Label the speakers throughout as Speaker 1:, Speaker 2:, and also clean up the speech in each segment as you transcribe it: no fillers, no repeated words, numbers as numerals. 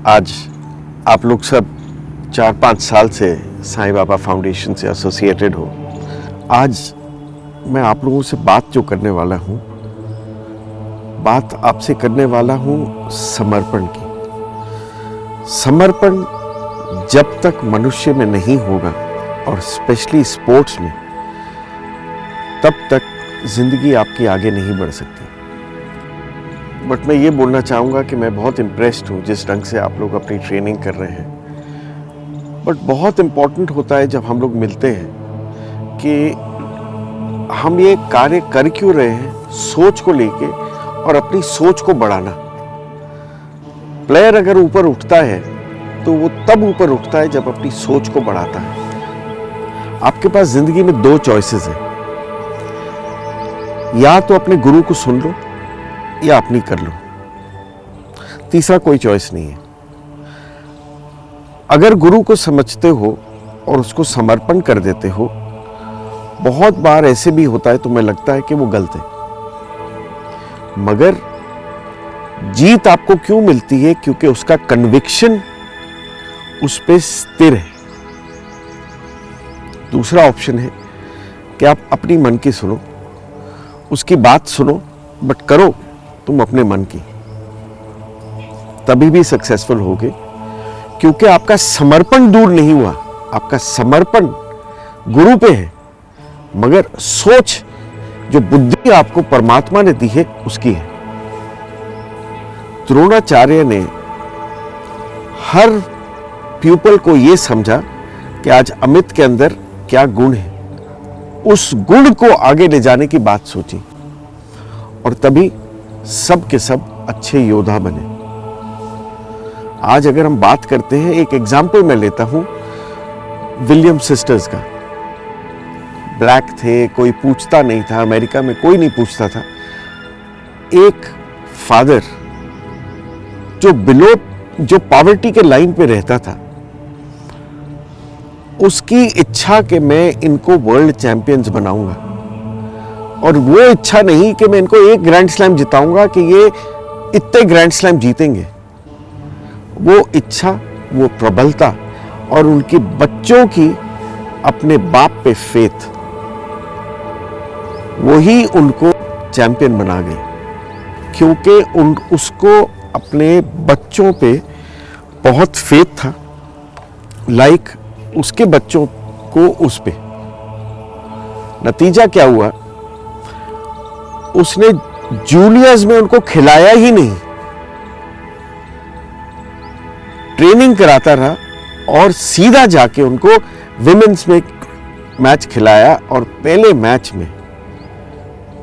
Speaker 1: आज आप लोग सब 4-5 साल से साईं बाबा फाउंडेशन से एसोसिएटेड हो। आज मैं आप लोगों से बात जो करने वाला हूँ, बात आपसे करने वाला हूँ समर्पण की। समर्पण जब तक मनुष्य में नहीं होगा और स्पेशली स्पोर्ट्स में, तब तक जिंदगी आपकी आगे नहीं बढ़ सकती। बट मैं ये बोलना चाहूँगा कि मैं बहुत इम्प्रेस्ड हूँ जिस ढंग से आप लोग अपनी ट्रेनिंग कर रहे हैं। बट बहुत इम्पॉर्टेंट होता है जब हम लोग मिलते हैं कि हम ये कार्य कर क्यों रहे हैं, सोच को लेके और अपनी सोच को बढ़ाना। प्लेयर अगर ऊपर उठता है तो वो तब ऊपर उठता है जब अपनी सोच को बढ़ाता है। आपके पास जिंदगी में 2 चॉइसेस हैं, या तो अपने गुरु को सुन लो या अपनी कर लो, तीसरा कोई चॉइस नहीं है। अगर गुरु को समझते हो और उसको समर्पण कर देते हो, बहुत बार ऐसे भी होता है तुम्हें लगता है कि वो गलत है, मगर जीत आपको क्यों मिलती है? क्योंकि उसका कन्विक्शन उस पे स्थिर है। दूसरा ऑप्शन है कि आप अपनी मन की सुनो, उसकी बात सुनो, बट करो तुम अपने मन की, तभी भी सक्सेसफुल होगे। क्योंकि आपका समर्पण दूर नहीं हुआ, आपका समर्पण गुरु पे है, मगर सोच जो बुद्धि आपको परमात्मा ने दी है उसकी है। द्रोणाचार्य ने हर प्यूपल को यह समझा कि आज अमित के अंदर क्या गुण है, उस गुण को आगे ले जाने की बात सोची और तभी सब के सब अच्छे योद्धा बने। आज अगर हम बात करते हैं, एक एग्जाम्पल मैं लेता हूं विलियम सिस्टर्स का। ब्लैक थे, कोई पूछता नहीं था, अमेरिका में कोई नहीं पूछता था। एक फादर जो पॉवर्टी के लाइन पे रहता था, उसकी इच्छा कि मैं इनको वर्ल्ड चैंपियंस बनाऊंगा, और वो इच्छा नहीं कि मैं इनको एक ग्रैंड स्लैम जिताऊंगा कि ये इतने ग्रैंड स्लैम जीतेंगे। वो इच्छा, वो प्रबलता और उनके बच्चों की अपने बाप पे फेथ, वही उनको चैंपियन बना गई। क्योंकि उसको अपने बच्चों पे बहुत फेथ था, लाइक उसके बच्चों को उस पे। नतीजा क्या हुआ? उसने जूनियर्स में उनको खिलाया ही नहीं, ट्रेनिंग कराता रहा और सीधा जाके उनको विमेंस में मैच खिलाया, और पहले मैच में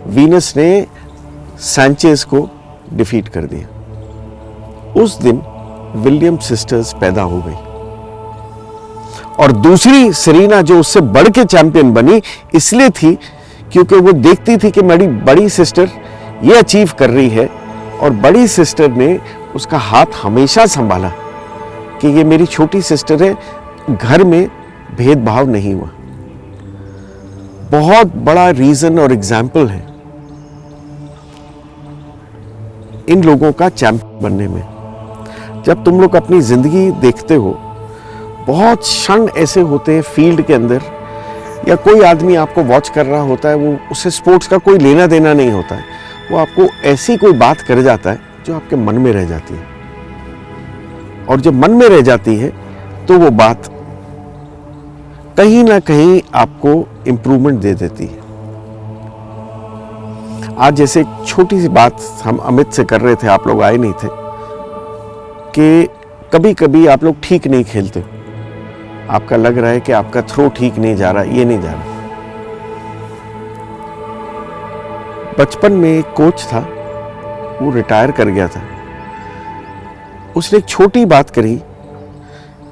Speaker 1: वीनस ने सैंचेज को डिफीट कर दिया। उस दिन विलियम सिस्टर्स पैदा हो गई, और दूसरी सेरेना जो उससे बढ़ के चैंपियन बनी इसलिए थी क्योंकि वो देखती थी कि मेरी बड़ी सिस्टर ये अचीव कर रही है, और बड़ी सिस्टर ने उसका हाथ हमेशा संभाला कि ये मेरी छोटी सिस्टर है, घर में भेदभाव नहीं हुआ। बहुत बड़ा रीजन और एग्जाम्पल है इन लोगों का चैंपियन बनने में। जब तुम लोग अपनी जिंदगी देखते हो, बहुत क्षण ऐसे होते हैं फील्ड के अंदर, या कोई आदमी आपको वॉच कर रहा होता है, वो उससे स्पोर्ट्स का कोई लेना देना नहीं होता है, वो आपको ऐसी कोई बात कर जाता है जो आपके मन में रह जाती है, और जब मन में रह जाती है तो वो बात कहीं ना कहीं आपको इंप्रूवमेंट दे देती है। आज जैसे एक छोटी सी बात हम अमित से कर रहे थे, आप लोग आए नहीं थे, कि कभी कभी आप लोग ठीक नहीं खेलते, आपका लग रहा है कि आपका थ्रो ठीक नहीं जा रहा, ये नहीं जा रहा। बचपन में एक कोच था, वो रिटायर कर गया था। उसने एक छोटी बात करी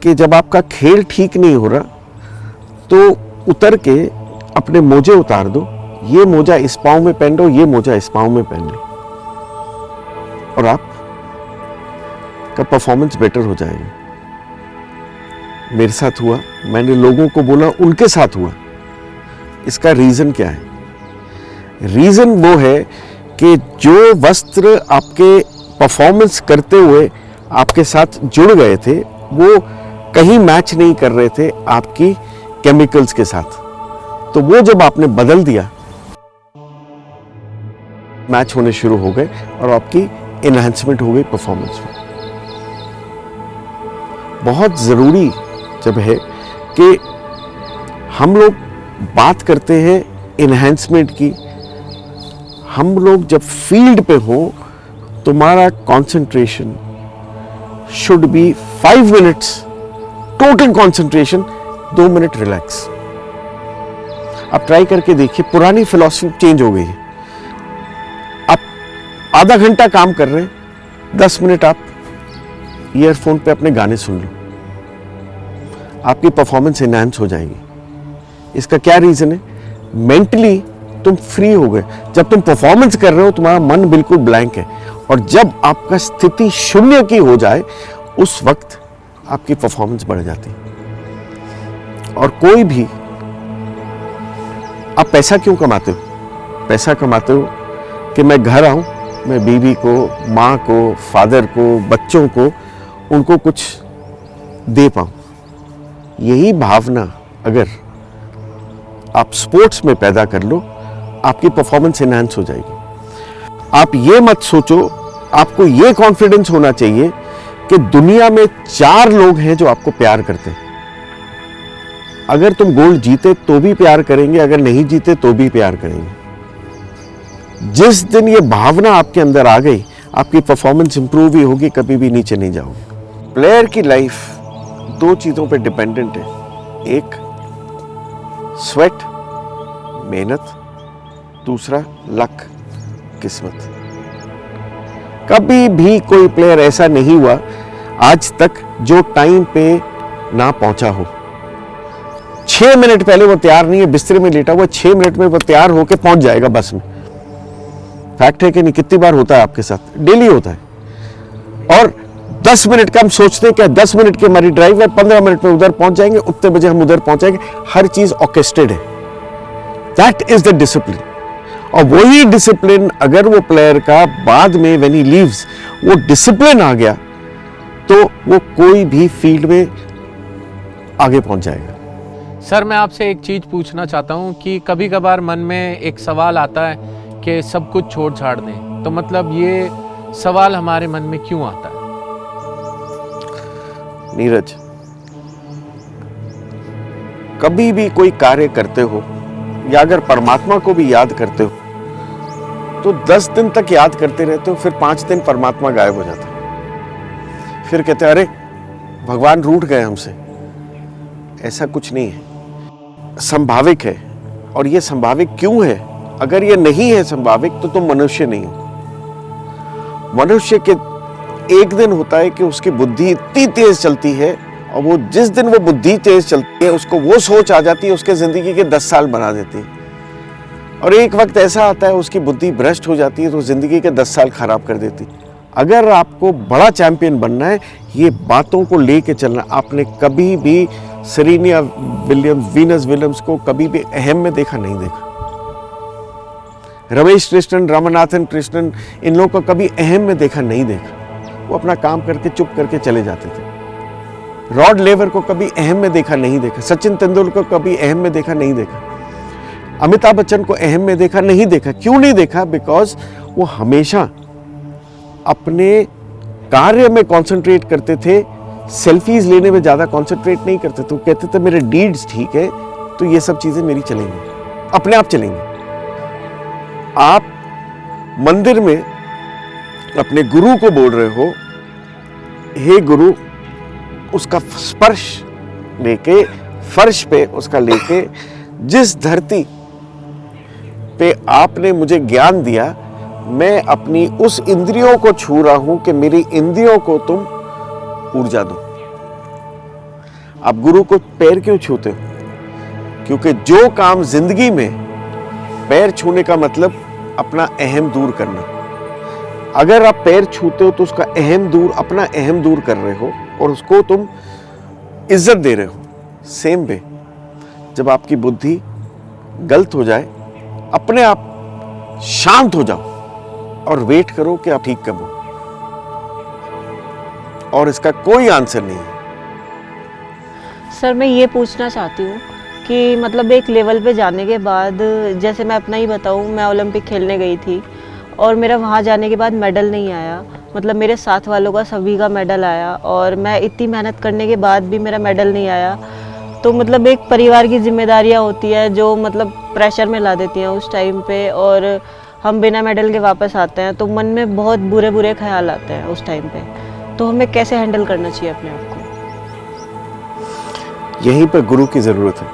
Speaker 1: कि जब आपका खेल ठीक नहीं हो रहा तो उतर के अपने मोजे उतार दो, ये मोजा इस पांव में पहन लो, ये मोजा इस पांव में पहन लो, और आप का परफॉर्मेंस बेटर हो जाएगा। मेरे साथ हुआ, मैंने लोगों को बोला, उनके साथ हुआ। इसका रीजन क्या है? रीजन वो है कि जो वस्त्र आपके परफॉर्मेंस करते हुए आपके साथ जुड़ गए थे वो कहीं मैच नहीं कर रहे थे आपकी केमिकल्स के साथ, तो वो जब आपने बदल दिया मैच होने शुरू हो गए और आपकी एनहांसमेंट हो गई परफॉर्मेंस में। बहुत ज़रूरी जब है कि हम लोग बात करते हैं एनहांसमेंट की, हम लोग जब फील्ड पे हो तुम्हारा concentration should be 5 minutes total concentration, 2 minute relax. आप ट्राई करके देखिए, पुरानी फिलॉसफी चेंज हो गई है। आप आधा घंटा काम कर रहे हैं, 10 मिनट आप ईयरफोन पे अपने गाने सुन लो, आपकी परफॉर्मेंस एनहांस हो जाएगी। इसका क्या रीजन है? मेंटली तुम फ्री हो गए। जब तुम परफॉर्मेंस कर रहे हो तुम्हारा मन बिल्कुल ब्लैंक है, और जब आपका स्थिति शून्य की हो जाए उस वक्त आपकी परफॉर्मेंस बढ़ जाती है। और कोई भी, आप पैसा क्यों कमाते हो? पैसा कमाते हो कि मैं घर आऊं, मैं बीवी को, माँ को, फादर को, बच्चों को, उनको कुछ दे पाऊं। यही भावना अगर आप स्पोर्ट्स में पैदा कर लो, आपकी परफॉर्मेंस एनहांस हो जाएगी। आप ये मत सोचो, आपको ये कॉन्फिडेंस होना चाहिए कि दुनिया में 4 लोग हैं जो आपको प्यार करते हैं। अगर तुम गोल्ड जीते तो भी प्यार करेंगे, अगर नहीं जीते तो भी प्यार करेंगे। जिस दिन ये भावना आपके अंदर आ गई, आपकी परफॉर्मेंस इंप्रूव ही होगी, कभी भी नीचे नहीं जाओगे। प्लेयर की लाइफ 2 चीजों पे डिपेंडेंट है, एक स्वेट, मेहनत, दूसरा लक, किस्मत। कभी भी कोई प्लेयर ऐसा नहीं हुआ आज तक जो टाइम पे ना पहुंचा हो। 6 मिनट पहले वो तैयार नहीं है, बिस्तर में लेटा हुआ, 6 मिनट में वो तैयार होके पहुंच जाएगा बस में। फैक्ट है कि नहीं? कितनी बार होता है आपके साथ? डेली होता है। और 10 मिनट का हम सोचते हैं कि 10 मिनट की हमारी ड्राइव है, 15 मिनट में उधर पहुंच जाएंगे, उतने बजे हम उधर पहुंचाएंगे। हर चीज ऑर्केस्ट्रेटेड है। That is the discipline. और वही डिसिप्लिन अगर वो प्लेयर का बाद में व्हेन ही लीव्स वो डिसिप्लिन आ गया तो वो कोई भी फील्ड में आगे पहुंच जाएगा।
Speaker 2: सर, मैं आपसे एक चीज़ पूछना चाहता हूं कि कभी कभार मन में एक सवाल आता है कि सब कुछ छोड़ छाड़ दें, तो मतलब ये सवाल हमारे मन में क्यों आता है?
Speaker 1: नीरज, कभी भी कोई कार्य करते हो या अगर परमात्मा को भी याद करते हो तो 10 दिन तक याद करते रहते हो, फिर 5 दिन परमात्मा गायब हो जाता है। फिर कहते हैं अरे भगवान रूठ गए हमसे। ऐसा कुछ नहीं है, संभाविक है। और ये संभाविक क्यों है? अगर ये नहीं है संभाविक तो तुम मनुष्य नहीं हो। मनुष्य के एक दिन होता है कि उसकी बुद्धि इतनी तेज चलती है, और वो जिस दिन वो बुद्धि तेज चलती है उसको वो सोच आ जाती है, उसके जिंदगी के 10 साल बना देती है। और एक वक्त ऐसा आता है उसकी बुद्धि भ्रष्ट हो जाती है तो जिंदगी के 10 साल खराब कर देती है। अगर आपको बड़ा चैंपियन बनना है, ये बातों को लेके चलना। आपने कभी भी सेरेनिया विलियम्स, वीनस विलियम्स को कभी भी अहम में देखा नहीं देखा। रमेश कृष्णन, रामनाथन कृष्णन, इन लोगों को कभी अहम में देखा नहीं देखा। वो अपना काम करके चुप करके चले जाते थे। रॉड लेवर को कभी अहम में देखा नहीं देखा। सचिन तेंदुलकर को कभी अहम में देखा नहीं देखा। अमिताभ बच्चन को अहम में देखा नहीं देखा। क्यों नहीं देखा? बिकॉज वो हमेशा अपने कार्य में कंसंट्रेट करते थे, सेल्फीज लेने में ज्यादा कंसंट्रेट नहीं करते थे। कहते थे मेरे डीड्स ठीक है तो ये सब चीजें मेरी चलेंगी, अपने आप चलेंगी। आप मंदिर में अपने गुरु को बोल रहे हो, हे गुरु, उसका स्पर्श लेके, फर्श पे उसका लेके, जिस धरती पे आपने मुझे ज्ञान दिया, मैं अपनी उस इंद्रियों को छू रहा हूं कि मेरी इंद्रियों को तुम ऊर्जा दो। आप गुरु को पैर क्यों छूते हो? क्योंकि जो काम जिंदगी में पैर छूने का मतलब अपना अहम दूर करना। अगर आप पैर छूते हो तो उसका अहम दूर, अपना अहम दूर कर रहे हो और उसको तुम इज्जत दे रहे हो। सेम वे, जब आपकी बुद्धि गलत हो जाए, अपने आप शांत हो जाओ और वेट करो कि आप ठीक कब हो। और इसका कोई आंसर नहीं है।
Speaker 3: सर मैं ये पूछना चाहती हूँ कि मतलब एक लेवल पे जाने के बाद, जैसे मैं अपना ही बताऊँ, मैं ओलंपिक खेलने गई थी और मेरा वहाँ जाने के बाद मेडल नहीं आया। मतलब मेरे साथ वालों का सभी का मेडल आया और मैं इतनी मेहनत करने के बाद भी मेरा मेडल नहीं आया। तो मतलब एक परिवार की जिम्मेदारियाँ होती है जो मतलब प्रेशर में ला देती हैं उस टाइम पे, और हम बिना मेडल के वापस आते हैं तो मन में बहुत बुरे बुरे ख्याल आते हैं उस टाइम पे। तो हमें कैसे हैंडल करना चाहिए अपने आप को?
Speaker 1: यहीं पर गुरु की ज़रूरत है।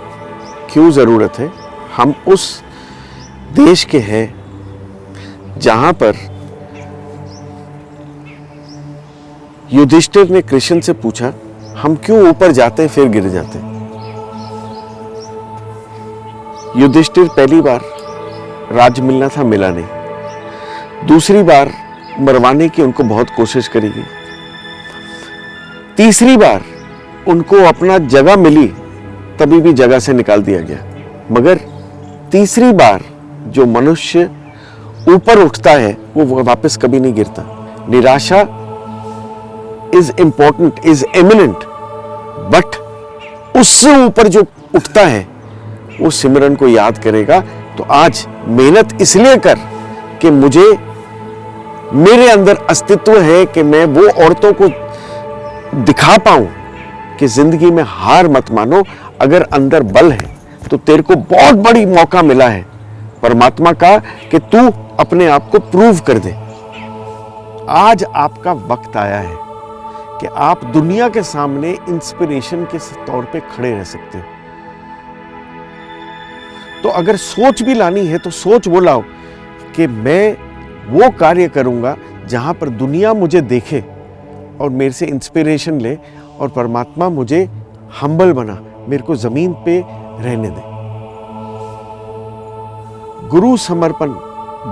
Speaker 1: क्यों ज़रूरत है? हम उस देश के हैं जहां पर युधिष्ठिर ने कृष्ण से पूछा, हम क्यों ऊपर जाते फिर गिर जाते। युधिष्ठिर पहली बार राज मिलना था, मिला नहीं। दूसरी बार मरवाने की उनको बहुत कोशिश करी गई। तीसरी बार उनको अपना जगह मिली, तभी भी जगह से निकाल दिया गया। मगर तीसरी बार जो मनुष्य ऊपर उठता है वो वापस कभी नहीं गिरता। निराशा is important, is eminent, but उससे ऊपर जो उठता है वो सिमरन को याद करेगा। तो आज मेहनत इसलिए कर कि मुझे, मेरे अंदर अस्तित्व है कि मैं वो औरतों को दिखा पाऊं कि जिंदगी में हार मत मानो। अगर अंदर बल है तो तेरे को बहुत बड़ी मौका मिला है परमात्मा का कि तू अपने आप को प्रूव कर दे। आज आपका वक्त आया है कि आप दुनिया के सामने इंस्पिरेशन के तौर पे खड़े रह सकते हो। तो अगर सोच भी लानी है तो सोच वो लाओ कि मैं वो कार्य करूंगा जहां पर दुनिया मुझे देखे और मेरे से इंस्पिरेशन ले, और परमात्मा मुझे हम्बल बना, मेरे को जमीन पे रहने दे। गुरु समर्पण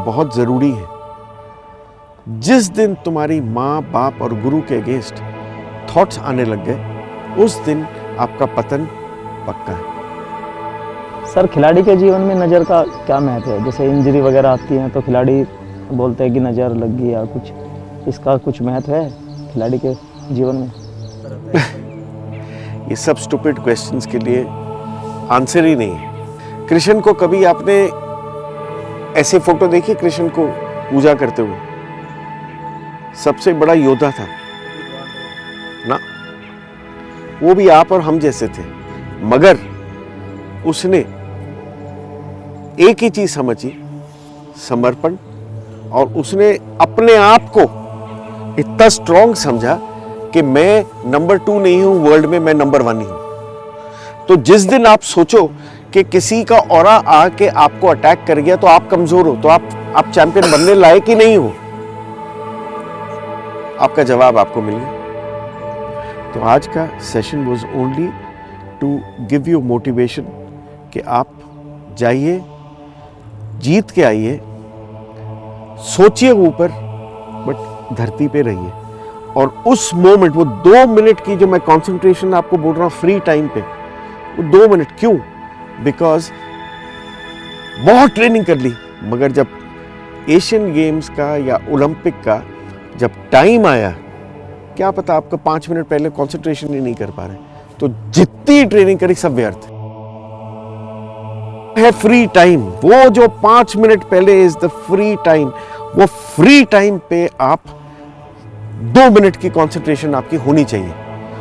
Speaker 1: बहुत जरूरी है। जिस दिन तुम्हारी माँ बाप और गुरु के अगेंस्ट थॉट्स आने लग गए, उस दिन आपका पतन पक्का है।
Speaker 4: सर, खिलाड़ी के जीवन में नज़र का क्या महत्व है? जैसे इंजरी वगैरह आती है तो खिलाड़ी बोलते हैं कि नज़र लग गई या कुछ, इसका कुछ महत्व है खिलाड़ी के जीवन में?
Speaker 1: ये सब स्टूपिड क्वेश्चंस के लिए आंसर ही नहीं है। कृष्ण को कभी आपने ऐसे फोटो देखी कृष्ण को पूजा करते हुए? सबसे बड़ा योद्धा था ना, वो भी आप और हम जैसे थे, मगर उसने एक ही चीज समझी, समर्पण। और उसने अपने आप को इतना स्ट्रॉन्ग समझा कि मैं नंबर 2 नहीं हूं वर्ल्ड में, मैं नंबर 1 ही हूं। तो जिस दिन आप सोचो कि किसी का ऑरा आके आपको अटैक कर गया तो आप कमजोर हो, तो आप चैंपियन बनने लायक ही नहीं हो। आपका जवाब आपको मिल गया। तो आज का session was only to give you motivation कि आप जाइए, जीत के आइए, सोचिए ऊपर, बट धरती पे रहिए। और उस मोमेंट, वो 2 मिनट की जो मैं कंसंट्रेशन आपको बोल रहा हूँ फ्री टाइम पे, वो 2 मिनट क्यों? बिकॉज बहुत ट्रेनिंग कर ली, मगर जब एशियन गेम्स का या ओलंपिक का जब टाइम आया, क्या पता आपका 5 मिनट पहले कंसंट्रेशन ही नहीं कर पा रहे, तो जितनी ट्रेनिंग करी सब व्यर्थ है। फ्री टाइम, वो जो 5 मिनट पहले इज द फ्री टाइम। वो फ्री टाइम पे आप 2 मिनट की कंसंट्रेशन आपकी होनी चाहिए।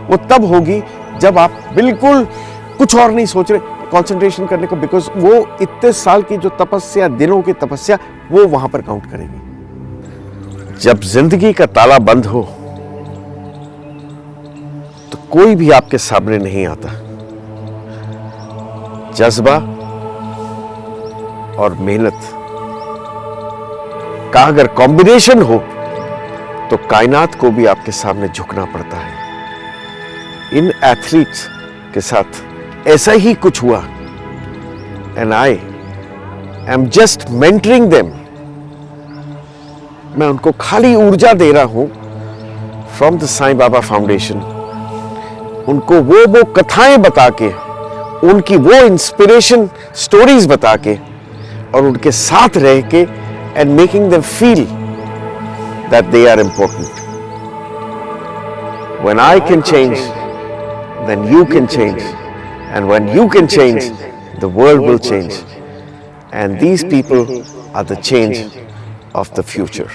Speaker 1: वो तब होगी जब आप बिल्कुल कुछ और नहीं सोच रहे, कंसंट्रेशन करने को, बिकॉज वो इतने साल की जो तपस्या, दिनों की तपस्या, वो वहां पर काउंट करेगी। जब जिंदगी का ताला बंद हो तो कोई भी आपके सामने नहीं आता। जज्बा और मेहनत का अगर कॉम्बिनेशन हो तो कायनात को भी आपके सामने झुकना पड़ता है। इन एथलीट्स के साथ ऐसा ही कुछ हुआ, and I am just mentoring them. मैं उनको खाली ऊर्जा दे रहा हूं from the Sai Baba foundation. उनको वो कथाएं बता के, उनकी वो इंस्पिरेशन स्टोरीज बता के, और उनके साथ रह के, and making them feel that they are important. When I can change, then you can change. And when you can change, the world will change. And these people are the change of the future.